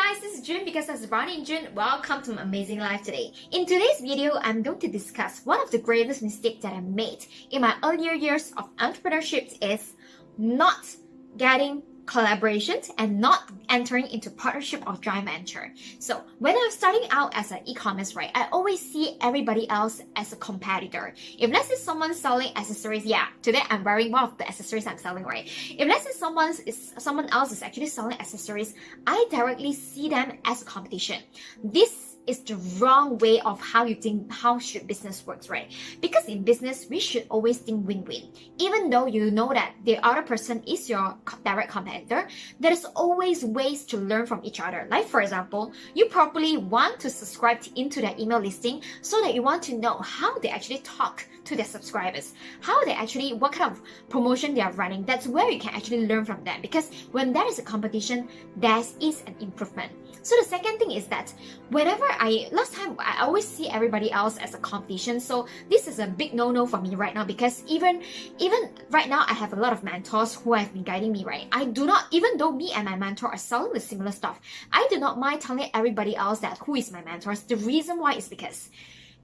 guys, this is June because that's Brownie and June. Welcome to my amazing life today. In today's video, I'm going to discuss one of the greatest mistakes that I made in my earlier years of entrepreneurship is not getting collaborations and not entering into partnership or joint venture. So when I'm starting out as an e-commerce, right, I always see everybody else as a competitor. If let's say someone's selling accessories, yeah, today I'm wearing one of the accessories I'm selling, right? If let's say someone else is actually selling accessories, I directly see them as a competition. This is the wrong way of how you think how should business works, right? Because in business, we should always think win-win. Even though you know that the other person is your direct competitor, there is always ways to learn from each other. Like for example, you probably want to subscribe into their email listing so that you want to know how they actually talk to their subscribers, how they actually, what kind of promotion they are running. That's where you can actually learn from them, because when there is a competition, there is an improvement. So the second thing is that last time I always see everybody else as a competition. So this is a big no-no for me right now, because even right now I have a lot of mentors who have been guiding me, right? I do not, even though me and my mentor are selling the similar stuff, I do not mind telling everybody else that who is my mentors. The reason why is because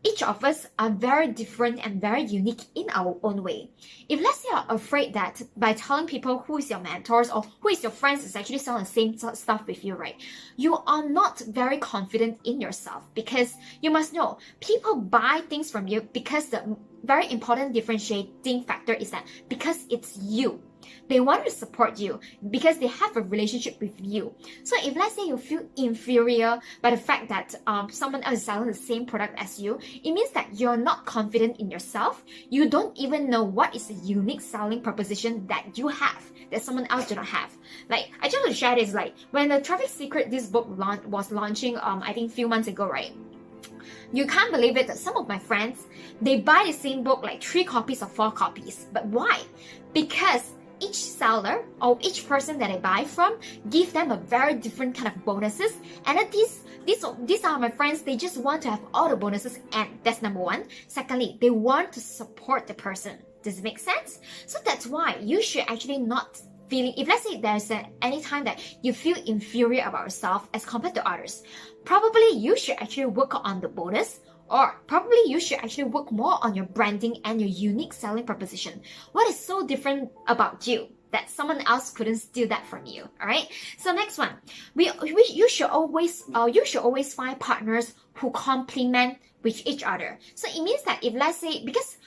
each of us are very different and very unique in our own way. If let's say you're afraid that by telling people who is your mentors or who is your friends is actually selling the same stuff with you, right? You are not very confident in yourself, because you must know people buy things from you because the very important differentiating factor is that because it's you. They want to support you because they have a relationship with you. So if let's say you feel inferior by the fact that someone else is selling the same product as you, it means that you're not confident in yourself. You don't even know what is the unique selling proposition that you have that someone else do not have. Like, I just want to share this, like when the Traffic Secret, this book was launching, I think a few months ago, right? You can't believe it that some of my friends, they buy the same book, like 3 copies or 4 copies. But why? Because each seller or each person that I buy from give them a very different kind of bonuses, and then these are my friends, they just want to have all the bonuses, and that's number one. Secondly, they want to support the person. Does it make sense? So that's why you should actually not feeling, if let's say there's any time that you feel inferior about yourself as compared to others, probably you should actually work on the bonus, or probably you should actually work more on your branding and your unique selling proposition. What is so different about you that someone else couldn't steal that from you? All right. So next one, you should always find partners who complement with each other. So it means that if let's say, because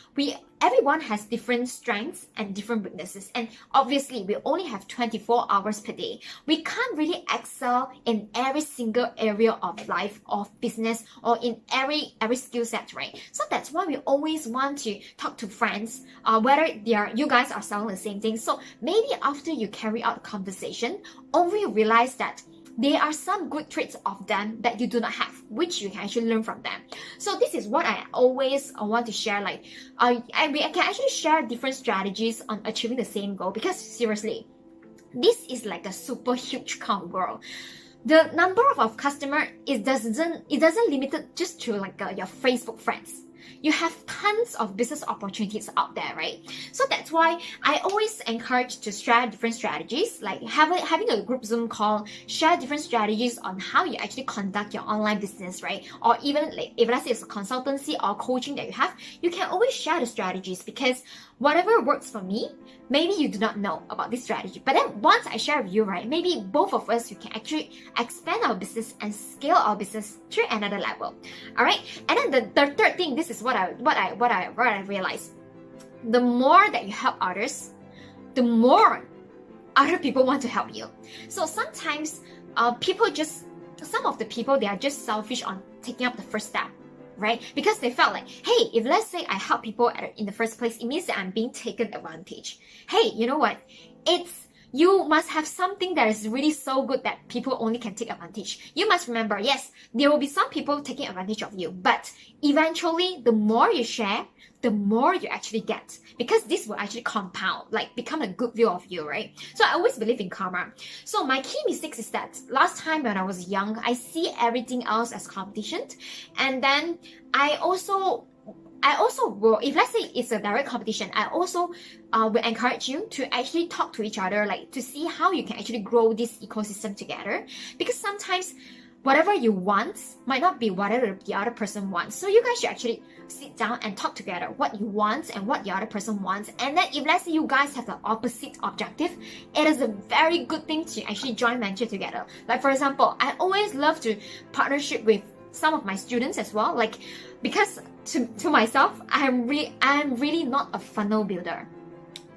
everyone has different strengths and different weaknesses, and obviously we only have 24 hours per day. We can't really excel in every single area of life, of business, or in every skill set, right? So that's why we always want to talk to friends, whether you guys are selling the same thing. So maybe after you carry out a conversation, only realize that there are some good traits of them that you do not have, which you can actually learn from them. So this is what I always want to share. Like, I can actually share different strategies on achieving the same goal, because seriously, this is like a super huge kind of world. The number of customer, it doesn't limit it just to like your Facebook friends. You have tons of business opportunities out there, right? So that's why I always encourage to share different strategies, like having a group Zoom call, share different strategies on how you actually conduct your online business, right? Or even like, if let's say it's a consultancy or coaching that you have, you can always share the strategies, because whatever works for me, maybe you do not know about this strategy. But then once I share with you, right, maybe both of us, we can actually expand our business and scale our business to another level. All right. And then the third thing, this is what I realized. The more that you help others, the more other people want to help you. So sometimes some of the people, they are just selfish on taking up the first step, right? Because they felt like, hey, if let's say I help people in the first place, it means that I'm being taken advantage. Hey, you know what? You must have something that is really so good that people only can take advantage. You must remember, yes, there will be some people taking advantage of you, but eventually, the more you share, the more you actually get, because this will actually compound, like become a good view of you, right? So I always believe in karma. So my key mistakes is that last time when I was young, I see everything else as competition, and then I also I also will, if let's say it's a direct competition, I also will encourage you to actually talk to each other, like to see how you can actually grow this ecosystem together. Because sometimes whatever you want might not be whatever the other person wants. So you guys should actually sit down and talk together what you want and what the other person wants. And then if let's say you guys have the opposite objective, it is a very good thing to actually join venture together. Like for example, I always love to partnership with some of my students as well, like because to myself, I'm really not a funnel builder.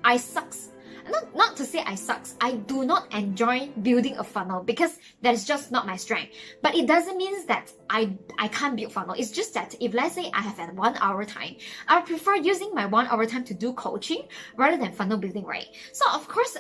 I sucks. Not to say I sucks. I do not enjoy building a funnel because that is just not my strength. But it doesn't mean that I can't build funnel. It's just that if let's say I have a 1 hour time, I prefer using my 1 hour time to do coaching rather than funnel building, right? So of course,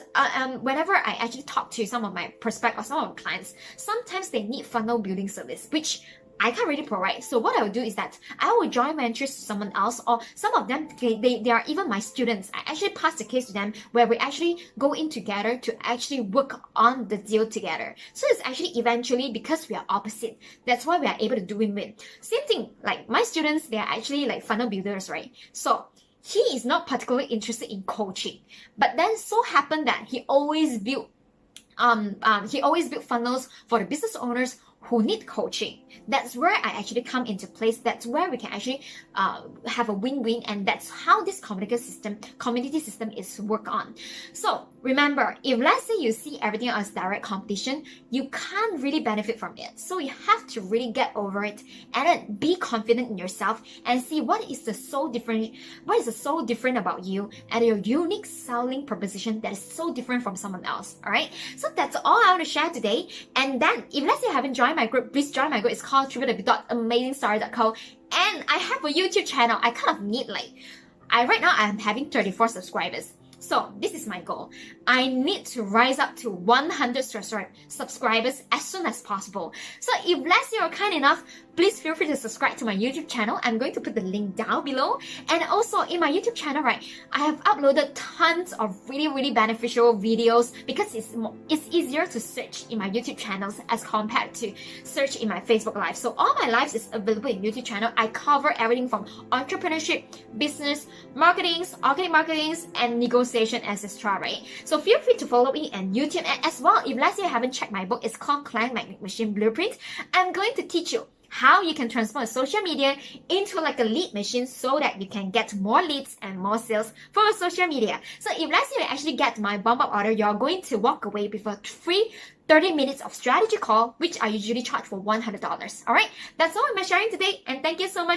whenever I actually talk to some of my prospects or some of my clients, sometimes they need funnel building service, which I can't really provide. So what I will do is that I will join ventures to someone else, or some of them, they are even my students. I actually pass the case to them where we actually go in together to actually work on the deal together. So it's actually eventually because we are opposite. That's why we are able to do win-win. Same thing, like my students, they are actually like funnel builders, right? So he is not particularly interested in coaching, but then so happened that he always built funnels for the business owners who need coaching. That's where I actually come into place. That's where we can actually have a win-win, and that's how this community system is work on. So remember, if let's say you see everything as direct competition, you can't really benefit from it. So you have to really get over it and then be confident in yourself and see what is the so different about you and your unique selling proposition that is so different from someone else. All right. So that's all I want to share today. And then if let's say you haven't joined my group, please join my group. It's called www.amazingstory.co. And I have a YouTube channel. I kind of need right now I'm having 34 subscribers. So this is my goal. I need to rise up to 100 subscribers as soon as possible. So if let's say you're kind enough, please feel free to subscribe to my YouTube channel. I'm going to put the link down below. And also in my YouTube channel, right, I have uploaded tons of really beneficial videos because it's easier to search in my YouTube channels as compared to search in my Facebook Live. So all my lives is available in YouTube channel. I cover everything from entrepreneurship, business, marketing, organic marketing, and negotiation, etc. Right? So feel free to follow me on YouTube. And as well, if let's say you haven't checked my book, it's called Client Magnet Machine Blueprint. I'm going to teach you how you can transform social media into like a lead machine so that you can get more leads and more sales for your social media. So if let's say you actually get my bump-up order, you're going to walk away with a free 30 minutes of strategy call, which I usually charge for $100. All right, that's all I'm sharing today, and thank you so much